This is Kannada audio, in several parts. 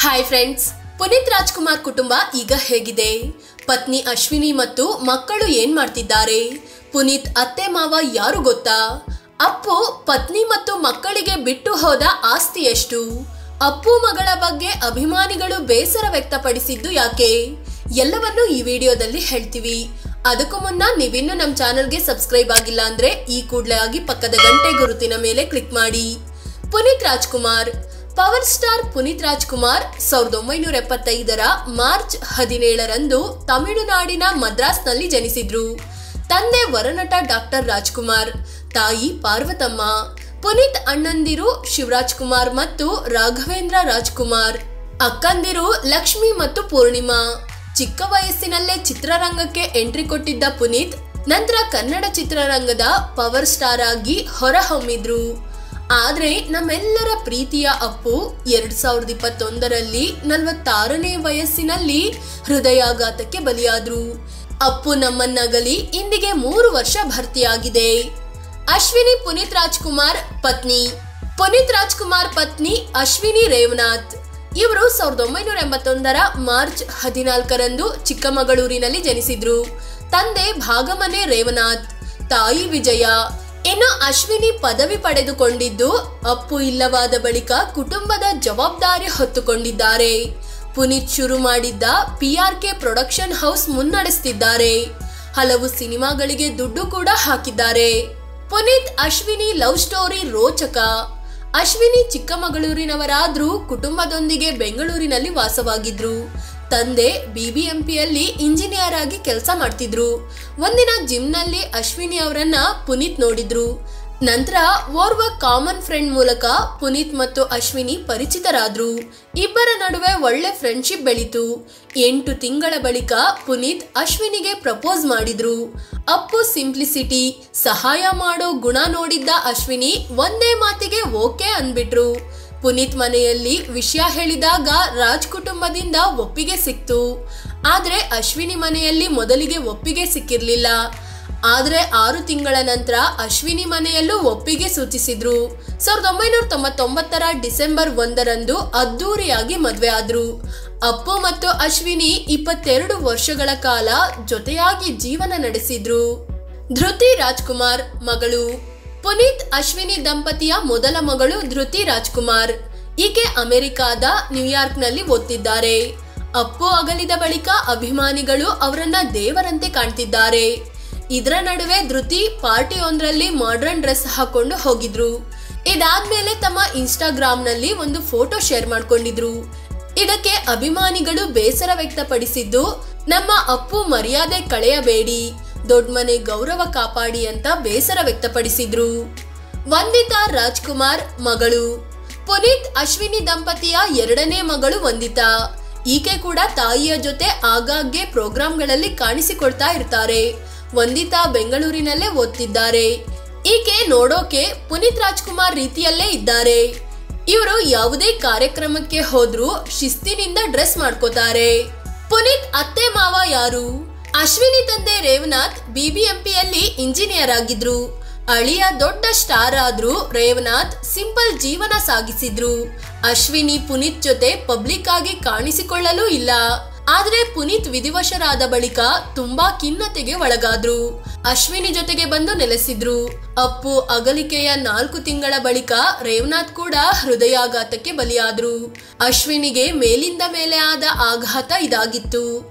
ಹಾಯ್ ಫ್ರೆಂಡ್ಸ್, ಪುನೀತ್ ರಾಜ್ಕುಮಾರ್ ಕುಟುಂಬ ಈಗ ಹೇಗಿದೆ? ಪತ್ನಿ ಅಶ್ವಿನಿ ಮತ್ತು ಮಕ್ಕಳು ಏನ್ ಮಾಡ್ತಿದ್ದಾರೆ? ಪುನೀತ್ ಅತ್ತೆ ಮಾವ ಯಾರು ಗೊತ್ತಾ? ಅಪ್ಪು ಪತ್ನಿ ಮತ್ತು ಮಕ್ಕಳಿಗೆ ಬಿಟ್ಟು ಹೋದ ಆಸ್ತಿ ಎಷ್ಟು? ಅಪ್ಪು ಮಗಳ ಬಗ್ಗೆ ಅಭಿಮಾನಿಗಳು ಬೇಸರ ವ್ಯಕ್ತಪಡಿಸಿದ್ದು ಯಾಕೆ? ಎಲ್ಲವನ್ನು ಈ ವಿಡಿಯೋದಲ್ಲಿ ಹೇಳ್ತೀವಿ. ಅದಕ್ಕೂ ಮುನ್ನ ನೀವಿನ್ನು ನಮ್ಮ ಚಾನೆಲ್ಗೆ ಸಬ್ಸ್ಕ್ರೈಬ್ ಆಗಿಲ್ಲ ಅಂದ್ರೆ ಈ ಕೂಡಲೇ ಆಗಿ ಪಕ್ಕದ ಗಂಟೆ ಗುರುತಿನ ಮೇಲೆ ಕ್ಲಿಕ್ ಮಾಡಿ. ಪುನೀತ್ ರಾಜ್ಕುಮಾರ್ ಪವರ್ ಸ್ಟಾರ್ ಪುನೀತ್ ರಾಜ್ಕುಮಾರ್ 1975ರ ಮಾರ್ಚ್ 17ರಂದು ತಮಿಳುನಾಡಿನ ಮದ್ರಾಸ್ನಲ್ಲಿ ಜನಿಸಿದ್ರು. ತಂದೆ ವರನಟ ಡಾಕ್ಟರ್ ರಾಜ್ಕುಮಾರ್, ತಾಯಿ ಪಾರ್ವತಮ್ಮ. ಪುನೀತ್ ಅಣ್ಣಂದಿರು ಶಿವರಾಜ್ ಕುಮಾರ್ ಮತ್ತು ರಾಘವೇಂದ್ರ ರಾಜ್ಕುಮಾರ್, ಅಕ್ಕಂದಿರು ಲಕ್ಷ್ಮಿ ಮತ್ತು ಪೂರ್ಣಿಮಾ. ಚಿಕ್ಕ ವಯಸ್ಸಿನಲ್ಲೇ ಚಿತ್ರರಂಗಕ್ಕೆ ಎಂಟ್ರಿ ಕೊಟ್ಟಿದ್ದ ಪುನೀತ್ ನಂತರ ಕನ್ನಡ ಚಿತ್ರರಂಗದ ಪವರ್ ಸ್ಟಾರ್ ಆಗಿ ಹೊರಹೊಮ್ಮಿದ್ರು. ಆದ್ರೆ ನಮ್ಮೆಲ್ಲರ ಪ್ರೀತಿಯ ಅಪ್ಪು 2021ರಲ್ಲಿ 46ನೇ ವಯಸ್ಸಿನಲ್ಲಿ ಹೃದಯಾಘಾತಕ್ಕೆ ಬಲಿಯಾದ್ರು. ಅಪ್ಪು ನಮ್ಮನ್ನಗಲಿ ಇಂದಿಗೆ 3 ವರ್ಷ ಭರ್ತಿಯಾಗಿದೆ. ಅಶ್ವಿನಿ ಪುನೀತ್ ರಾಜ್ಕುಮಾರ್ ಪತ್ನಿ. ಪುನೀತ್ ರಾಜ್ಕುಮಾರ್ ಪತ್ನಿ ಅಶ್ವಿನಿ ರೇವನಾಥ್. ಇವರು 1981ರ ಮಾರ್ಚ್ 14ರಂದು ಚಿಕ್ಕಮಗಳೂರಿನಲ್ಲಿ ಜನಿಸಿದ್ರು. ತಂದೆ ಭಾಗಮನೆ ರೇವನಾಥ್, ತಾಯಿ ವಿಜಯ. ಇನ್ನು ಅಶ್ವಿನಿ ಪದವಿ ಪಡೆದುಕೊಂಡಿದ್ದು ಅಪ್ಪು ಇಲ್ಲವಾದ ಬಳಿಕ ಕುಟುಂಬದ ಜವಾಬ್ದಾರಿ ಹೊತ್ತುಕೊಂಡಿದ್ದಾರೆ. ಪುನೀತ್ ಶುರು ಮಾಡಿದ್ದ PRK ಪ್ರೊಡಕ್ಷನ್ ಹೌಸ್ ಮುನ್ನಡೆಸುತ್ತಿದ್ದಾರೆ. ಹಲವು ಸಿನಿಮಾಗಳಿಗೆ ದುಡ್ಡು ಕೂಡ ಹಾಕಿದ್ದಾರೆ. ಪುನೀತ್ ಅಶ್ವಿನಿ ಲವ್ ಸ್ಟೋರಿ ರೋಚಕ. ಅಶ್ವಿನಿ ಚಿಕ್ಕಮಗಳೂರಿನವರಾದ್ರೂ ಕುಟುಂಬದೊಂದಿಗೆ ಬೆಂಗಳೂರಿನಲ್ಲಿ ವಾಸವಾಗಿದ್ರು. ತಂದೆ BBMPಯಲ್ಲಿ ಇಂಜಿನಿಯರ್ ಆಗಿ ಕೆಲಸ ಮಾಡ್ತಿದ್ರು. ಒಂದಿನ ಜಿಮ್ನಲ್ಲಿ ಅಶ್ವಿನಿ ಅವರನ್ನ ಪುನೀತ್ ನೋಡಿದ್ರು. ನಂತರ ಓರ್ವ ಕಾಮನ್ ಫ್ರೆಂಡ್ ಮೂಲಕ ಪುನೀತ್ ಮತ್ತು ಅಶ್ವಿನಿ ಪರಿಚಿತರಾದ್ರು. ಇಬ್ಬರ ನಡುವೆ ಒಳ್ಳೆ ಫ್ರೆಂಡ್ಶಿಪ್ ಬೆಳೀತು. 8 ತಿಂಗಳ ಬಳಿಕ ಪುನೀತ್ ಅಶ್ವಿನಿಗೆ ಪ್ರಪೋಸ್ ಮಾಡಿದ್ರು. ಅಪ್ಪು ಸಿಂಪ್ಲಿಸಿಟಿ, ಸಹಾಯ ಮಾಡೋ ಗುಣ ನೋಡಿದ್ದ ಅಶ್ವಿನಿ ಒಂದೇ ಮಾತಿಗೆ ಓಕೆ ಅಂದ್ಬಿಟ್ರು. ಪುನೀತ್ ಮನೆಯಲ್ಲಿ ವಿಷಯ ಹೇಳಿದಾಗ ರಾಜ್ ಕುಟುಂಬದಿಂದ ಒಪ್ಪಿಗೆ ಸಿಕ್ತು. ಆದ್ರೆ ಅಶ್ವಿನಿ ಮನೆಯಲ್ಲಿ ಮೊದಲಿಗೆ ಒಪ್ಪಿಗೆ ಸಿಕ್ಕಿರ್ಲಿಲ್ಲ. ಆದ್ರೆ 6 ತಿಂಗಳ ನಂತರ ಅಶ್ವಿನಿ ಮನೆಯಲ್ಲೂ ಒಪ್ಪಿಗೆ ಸೂಚಿಸಿದ್ರು. 1999ರ ಡಿಸೆಂಬರ್ 1ರಂದು ಅದ್ದೂರಿಯಾಗಿ ಮದುವೆ ಆದ್ರು. ಅಪ್ಪು ಮತ್ತು ಅಶ್ವಿನಿ 22 ವರ್ಷಗಳ ಕಾಲ ಜೊತೆಯಾಗಿ ಜೀವನ ನಡೆಸಿದ್ರು. ಧೃತಿ ರಾಜ್ಕುಮಾರ್ ಮಗಳು. ಪುನೀತ್ ಅಶ್ವಿನಿ ದಂಪತಿಯ ಮೊದಲ ಮಗಳು ಧೃತಿ ರಾಜ್ಕುಮಾರ್. ಈಕೆ ಅಮೆರಿಕಾದ ನ್ಯೂಯಾರ್ಕ್ನಲ್ಲಿ ಓದ್ತಿದ್ದಾರೆ. ಅಪ್ಪು ಅಗಲಿದ ಬಳಿಕ ಅಭಿಮಾನಿಗಳು ಅವರನ್ನ ದೇವರಂತೆ ಕಾಣ್ತಿದ್ದಾರೆ. ಇದರ ನಡುವೆ ಧೃತಿ ಪಾರ್ಟಿಯೊಂದರಲ್ಲಿ ಮಾಡರ್ನ್ ಡ್ರೆಸ್ ಹಾಕೊಂಡು ಹೋಗಿದ್ರು. ಇದಾದ್ಮೇಲೆ ತಮ್ಮ ಇನ್ಸ್ಟಾಗ್ರಾಮ್ ನಲ್ಲಿ ಒಂದು ಫೋಟೋ ಶೇರ್ ಮಾಡ್ಕೊಂಡಿದ್ರು. ಇದಕ್ಕೆ ಅಭಿಮಾನಿಗಳು ಬೇಸರ ವ್ಯಕ್ತಪಡಿಸಿದ್ದು, ನಮ್ಮ ಅಪ್ಪು ಮರ್ಯಾದೆ ಕಳೆಯಬೇಡಿ, ದೊಡ್ಡ ಮನೆ ಗೌರವ ಕಾಪಾಡಿ ಅಂತ ಬೇಸರ ವ್ಯಕ್ತಪಡಿಸಿದ್ರು. ವಂದಿತಾ ರಾಜ್ಕುಮಾರ್ ಮಗಳು. ಪುನೀತ್ ಅಶ್ವಿನಿ ದಂಪತಿಯ 2ನೇ ಮಗಳು ವಂದಿತಾ. ಈಕೆ ಕೂಡ ತಾಯಿಯ ಜೊತೆ ಆಗಾಗ್ಗೆ ಪ್ರೋಗ್ರಾಂಗಳಲ್ಲಿ ಕಾಣಿಸಿಕೊಳ್ತಾ ಇರ್ತಾರೆ. ವಂದಿತಾ ಬೆಂಗಳೂರಿನಲ್ಲೇ ಓದ್ತಿದ್ದಾರೆ. ಈಕೆ ನೋಡೋಕೆ ಪುನೀತ್ ರಾಜ್ಕುಮಾರ್ ರೀತಿಯಲ್ಲೇ ಇದ್ದಾರೆ. ಇವರು ಯಾವುದೇ ಕಾರ್ಯಕ್ರಮಕ್ಕೆ ಹೋದ್ರೂ ಶಿಸ್ತಿನಿಂದ ಡ್ರೆಸ್ ಮಾಡ್ಕೋತಾರೆ. ಪುನೀತ್ ಅತ್ತೆ ಮಾವ ಯಾರು? ಅಶ್ವಿನಿ ತಂದೆ ರೇವನಾಥ್ BBMPಯಲ್ಲಿ ಇಂಜಿನಿಯರ್ ಆಗಿದ್ರು. ಅಳಿಯ ದೊಡ್ಡ ಸ್ಟಾರ್ ಆದ್ರೂ ರೇವನಾಥ್ ಸಿಂಪಲ್ ಜೀವನ ಸಾಗಿಸಿದ್ರು. ಅಶ್ವಿನಿ ಪುನೀತ್ ಜೊತೆ ಪಬ್ಲಿಕ್ ಆಗಿ ಕಾಣಿಸಿಕೊಳ್ಳಲೂ ಇಲ್ಲ. ಆದ್ರೆ ಪುನೀತ್ ವಿಧಿವಶರಾದ ಬಳಿಕ ತುಂಬಾ ಖಿನ್ನತೆಗೆ ಒಳಗಾದ್ರು. ಅಶ್ವಿನಿ ಜೊತೆಗೆ ಬಂದು ನೆಲೆಸಿದ್ರು. ಅಪ್ಪು ಅಗಲಿಕೆಯ 4 ತಿಂಗಳ ಬಳಿಕ ರೇವನಾಥ್ ಕೂಡ ಹೃದಯಾಘಾತಕ್ಕೆ ಬಲಿಯಾದ್ರು. ಅಶ್ವಿನಿಗೆ ಮೇಲಿಂದ ಮೇಲೆ ಆದ ಆಘಾತ ಇದಾಗಿತ್ತು.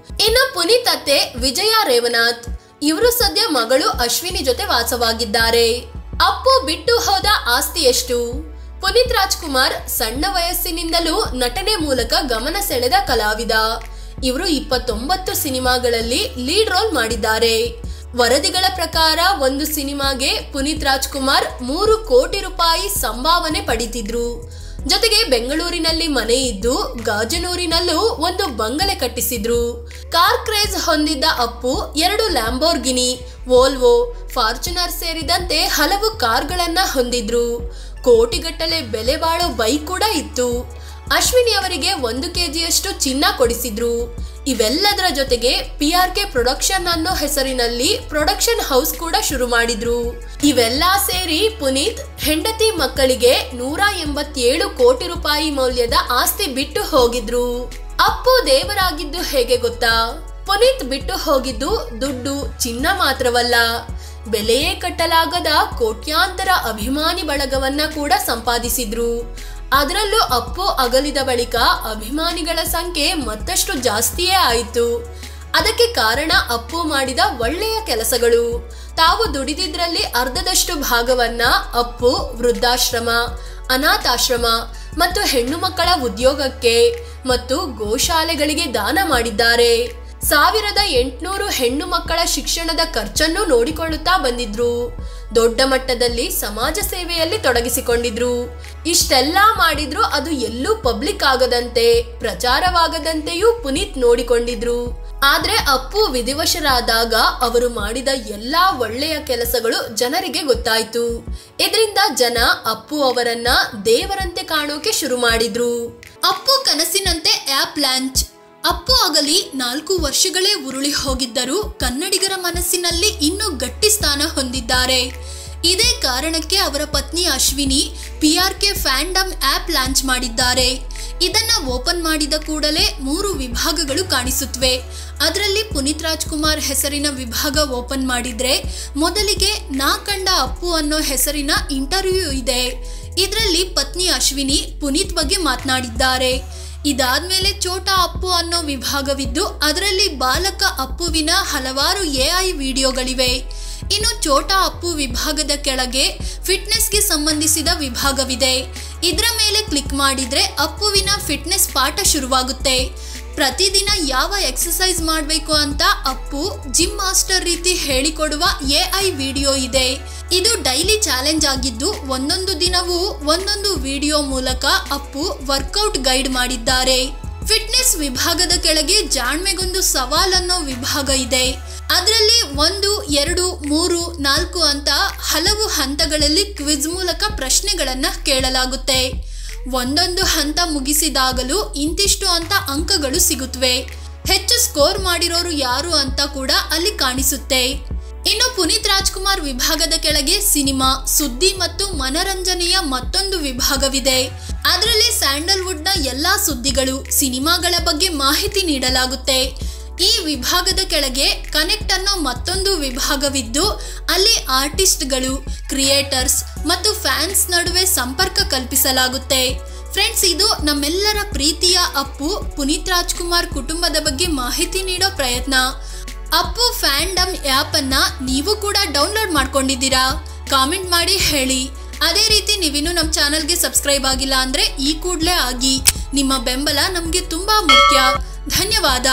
ಇನ್ನು ಪುನೀತ್ ಅತ್ತೆ ವಿಜಯ ರೇವನಾಥ್. ಇವರು ಸದ್ಯ ಮಗಳು ಅಶ್ವಿನಿ ಜೊತೆ ವಾಸವಾಗಿದ್ದಾರೆ. ಅಪ್ಪು ಬಿಟ್ಟು ಹೋದ ಆಸ್ತಿ ಎಷ್ಟು? ಪುನೀತ್ ರಾಜ್ಕುಮಾರ್ ಸಣ್ಣ ವಯಸ್ಸಿನಿಂದಲೂ ನಟನೆ ಮೂಲಕ ಗಮನ ಸೆಳೆದ ಕಲಾವಿದ. ಇವರು 29 ಸಿನಿಮಾಗಳಲ್ಲಿ ಲೀಡ್ ರೋಲ್ ಮಾಡಿದ್ದಾರೆ. ವರದಿಗಳ ಪ್ರಕಾರ ಒಂದು ಸಿನಿಮಾಗೆ ಪುನೀತ್ ರಾಜ್ಕುಮಾರ್ 3 ಕೋಟಿ ರೂಪಾಯಿ ಸಂಭಾವನೆ ಪಡಿತಿದ್ರು. ಜೊತೆಗೆ ಬೆಂಗಳೂರಿನಲ್ಲಿ ಮನೆ ಇದ್ದು ಗಾಜನೂರಿನಲ್ಲೂ ಒಂದು ಬಂಗಲೆ ಕಟ್ಟಿಸಿದ್ರು. ಕಾರ್ ಕ್ರೇಜ್ ಹೊಂದಿದ್ದ ಅಪ್ಪು 2 ಲ್ಯಾಂಬೋರ್ಗಿನಿ, ವೋಲ್ವೋ, ಫಾರ್ಚುನರ್ ಸೇರಿದಂತೆ ಹಲವು ಕಾರ್ಗಳನ್ನ ಹೊಂದಿದ್ರು. ಕೋಟಿಗಟ್ಟಲೆ ಬೆಲೆ ಬಾಳೋ ಬೈಕ್ ಕೂಡ ಇತ್ತು. ಅಶ್ವಿನಿ ಅವರಿಗೆ 1 kgಯಷ್ಟು ಚಿನ್ನ ಕೊಡಿಸಿದ್ರು. ಇವೆಲ್ಲದರ ಜೊತೆಗೆ PRK ಪ್ರೊಡಕ್ಷನ್ ಅನ್ನೋ ಹೆಸರಿನಲ್ಲಿ ಪ್ರೊಡಕ್ಷನ್ ಹೌಸ್ ಕೂಡ ಶುರು ಮಾಡಿದ್ರು. ಇವೆಲ್ಲ ಸೇರಿ ಪುನೀತ್ ಹೆಂಡತಿ ಮಕ್ಕಳಿಗೆ 187 ಕೋಟಿ ರೂಪಾಯಿ ಮೌಲ್ಯದ ಆಸ್ತಿ ಬಿಟ್ಟು ಹೋಗಿದ್ರು. ಅಪ್ಪು ದೇವರಾಗಿದ್ದು ಹೇಗೆ ಗೊತ್ತಾ? ಪುನೀತ್ ಬಿಟ್ಟು ಹೋಗಿದ್ದು ದುಡ್ಡು, ಚಿನ್ನ ಮಾತ್ರವಲ್ಲ, ಬೆಲೆಯೇ ಕಟ್ಟಲಾಗದ ಕೋಟ್ಯಾಂತರ ಅಭಿಮಾನಿ ಬಳಗವನ್ನ ಕೂಡ ಸಂಪಾದಿಸಿದ್ರು. ಅದರಲ್ಲೂ ಅಪ್ಪು ಅಗಲಿದ ಬಳಿಕ ಅಭಿಮಾನಿಗಳ ಸಂಖ್ಯೆ ಮತ್ತಷ್ಟು ಜಾಸ್ತಿಯೇ ಆಯಿತು. ಅದಕ್ಕೆ ಕಾರಣ ಅಪ್ಪು ಮಾಡಿದ ಒಳ್ಳೆಯ ಕೆಲಸಗಳು. ತಾವು ದುಡಿದಿದ್ರಲ್ಲಿ ಅರ್ಧದಷ್ಟು ಭಾಗವನ್ನ ಅಪ್ಪು ವೃದ್ಧಾಶ್ರಮ, ಅನಾಥಾಶ್ರಮ ಮತ್ತು ಹೆಣ್ಣು ಮಕ್ಕಳ ಉದ್ಯೋಗಕ್ಕೆ ಮತ್ತು ಗೋಶಾಲೆಗಳಿಗೆ ದಾನ ಮಾಡಿದ್ದಾರೆ. 1800 ಹೆಣ್ಣು ಮಕ್ಕಳ ಶಿಕ್ಷಣದ ಖರ್ಚನ್ನು ನೋಡಿಕೊಳ್ಳುತ್ತಾ ಬಂದಿದ್ರು. ದೊಡ್ಡ ಮಟ್ಟದಲ್ಲಿ ಸಮಾಜ ಸೇವೆಯಲ್ಲಿ ತೊಡಗಿಸಿಕೊಂಡಿದ್ರು. ಇಷ್ಟೆಲ್ಲ ಮಾಡಿದ್ರು ಅದು ಎಲ್ಲೂ ಪಬ್ಲಿಕ್ ಆಗದಂತೆ, ಪ್ರಚಾರವಾಗದಂತೆಯೂ ಪುನೀತ್ ನೋಡಿಕೊಂಡಿದ್ರು. ಆದ್ರೆ ಅಪ್ಪು ವಿಧಿವಶರಾದಾಗ ಅವರು ಮಾಡಿದ ಎಲ್ಲಾ ಒಳ್ಳೆಯ ಕೆಲಸಗಳು ಜನರಿಗೆ ಗೊತ್ತಾಯ್ತು. ಇದರಿಂದ ಜನ ಅಪ್ಪು ಅವರನ್ನ ದೇವರಂತೆ ಕಾಣೋಕೆ ಶುರು ಮಾಡಿದ್ರು. ಅಪ್ಪು ಕನಸಿನಂತೆ ಆಪ್ ಲಾಂಚ್. ಅಪ್ಪು ಅಗಲಿ 4 ವರ್ಷಗಳೇ ಉರುಳಿ ಹೋಗಿದ್ದರೂ ಕನ್ನಡಿಗರ ಮನಸ್ಸಿನಲ್ಲಿ ಇನ್ನೂ ಗಟ್ಟಿ ಸ್ಥಾನ ಹೊಂದಿದ್ದಾರೆ. ಇದೇ ಕಾರಣಕ್ಕೆ ಅವರ ಪತ್ನಿ ಅಶ್ವಿನಿ PRK ಫ್ಯಾಂಡಮ್ ಆಪ್ ಲಾಂಚ್ ಮಾಡಿದ್ದಾರೆ. ಇದನ್ನ ಓಪನ್ ಮಾಡಿದ ಕೂಡಲೇ 3 ವಿಭಾಗಗಳು ಕಾಣಿಸುತ್ತವೆ. ಅದರಲ್ಲಿ ಪುನೀತ್ ರಾಜ್ಕುಮಾರ್ ಹೆಸರಿನ ವಿಭಾಗ ಓಪನ್ ಮಾಡಿದ್ರೆ ಮೊದಲಿಗೆ ನಾ ಕಂಡ ಅಪ್ಪು ಅನ್ನೋ ಹೆಸರಿನ ಇಂಟರ್ವ್ಯೂ ಇದೆ. ಇದರಲ್ಲಿ ಪತ್ನಿ ಅಶ್ವಿನಿ ಪುನೀತ್ ಬಗ್ಗೆ ಮಾತನಾಡಿದ್ದಾರೆ. ಇದಾದ್ಮೇಲೆ ಛೋಟಾ ಅಪ್ಪು ಅನ್ನೋ ವಿಭಾಗವಿದ್ದು ಅದರಲ್ಲಿ ಬಾಲಕ ಅಪ್ಪುವಿನ ಹಲವಾರು AI ವಿಡಿಯೋಗಳಿವೆ. ಇನ್ನು ಛೋಟಾ ಅಪ್ಪು ವಿಭಾಗದ ಕೆಳಗೆ ಫಿಟ್ನೆಸ್ಗೆ ಸಂಬಂಧಿಸಿದ ವಿಭಾಗವಿದೆ. ಇದರ ಮೇಲೆ ಕ್ಲಿಕ್ ಮಾಡಿದ್ರೆ ಅಪ್ಪುವಿನ ಫಿಟ್ನೆಸ್ ಪಾಠ ಶುರುವಾಗುತ್ತೆ. ಪ್ರತಿದಿನ ಯಾವ ಎಕ್ಸಸೈಸ್ ಮಾಡಬೇಕು ಅಂತ ಅಪ್ಪು ಜಿಮ್ ಮಾಸ್ಟರ್ ರೀತಿ ಹೇಳಿಕೊಡುವ AI ವಿಡಿಯೋ ಇದೆ. ಇದು ಡೈಲಿ ಚಾಲೆಂಜ್ ಆಗಿದ್ದು ಒಂದೊಂದು ದಿನವೂ ಒಂದೊಂದು ವಿಡಿಯೋ ಮೂಲಕ ಅಪ್ಪು ವರ್ಕೌಟ್ ಗೈಡ್ ಮಾಡಿದ್ದಾರೆ. ಫಿಟ್ನೆಸ್ ವಿಭಾಗದ ಕೆಳಗೆ ಜಾಣ್ಮೆಗೊಂದು ಸವಾಲ್ ಅನ್ನೋ ವಿಭಾಗ ಇದೆ. ಅದರಲ್ಲಿ 1, 2, 3, 4 ಅಂತ ಹಲವು ಹಂತಗಳಲ್ಲಿ ಕ್ವಿಜ್ ಮೂಲಕ ಪ್ರಶ್ನೆಗಳನ್ನ ಕೇಳಲಾಗುತ್ತೆ. ಒಂದೊಂದು ಹಂತ ಮುಗಿಸಿದಾಗಲೂ ಇಂತಿಷ್ಟು ಅಂತ ಅಂಕಗಳು ಸಿಗುತ್ತವೆ. ಹೆಚ್ಚು ಸ್ಕೋರ್ ಮಾಡಿರೋರು ಯಾರು ಅಂತ ಕೂಡ ಅಲ್ಲಿ ಕಾಣಿಸುತ್ತೆ. ಇನ್ನು ಪುನೀತ್ ರಾಜ್ಕುಮಾರ್ ವಿಭಾಗದ ಕೆಳಗೆ ಸಿನಿಮಾ, ಸುದ್ದಿ ಮತ್ತು ಮನರಂಜನೆಯ ಮತ್ತೊಂದು ವಿಭಾಗವಿದೆ. ಅದರಲ್ಲಿ ಸ್ಯಾಂಡಲ್ವುಡ್ ನ ಎಲ್ಲಾ ಸುದ್ದಿಗಳು, ಸಿನಿಮಾಗಳ ಬಗ್ಗೆ ಮಾಹಿತಿ ನೀಡಲಾಗುತ್ತೆ. ಈ ವಿಭಾಗದ ಕೆಳಗೆ ಕನೆಕ್ಟ್ ಅನ್ನೋ ಮತ್ತೊಂದು ವಿಭಾಗವಿದ್ದು ಅಲ್ಲಿ ಆರ್ಟಿಸ್ಟ್ಗಳು, ಕ್ರಿಯೇಟರ್ಸ್ ಮತ್ತು ಫ್ಯಾನ್ಸ್ ನಡುವೆ ಸಂಪರ್ಕ ಕಲ್ಪಿಸಲಾಗುತ್ತೆ. ಫ್ರೆಂಡ್ಸ್, ಇದು ನಮ್ಮೆಲ್ಲರ ಪ್ರೀತಿಯ ಅಪ್ಪು ಪುನೀತ್ ರಾಜ್ಕುಮಾರ್ ಕುಟುಂಬದ ಬಗ್ಗೆ ಮಾಹಿತಿ ನೀಡೋ ಪ್ರಯತ್ನ. ಅಪ್ಪು ಫ್ಯಾಂಡಮ್ ಆ್ಯಪ್ ಅನ್ನ ನೀವು ಕೂಡ ಡೌನ್ಲೋಡ್ ಮಾಡ್ಕೊಂಡಿದ್ದೀರಾ? ಕಾಮೆಂಟ್ ಮಾಡಿ ಹೇಳಿ. ಅದೇ ರೀತಿ ನೀವಿನ್ನೂ ನಮ್ಮ ಚಾನಲ್ಗೆ ಸಬ್ಸ್ಕ್ರೈಬ್ ಆಗಿಲ್ಲ ಅಂದ್ರೆ ಈ ಕೂಡಲೇ ಆಗಿ. ನಿಮ್ಮ ಬೆಂಬಲ ನಮಗೆ ತುಂಬಾ ಮುಖ್ಯ. ಧನ್ಯವಾದ.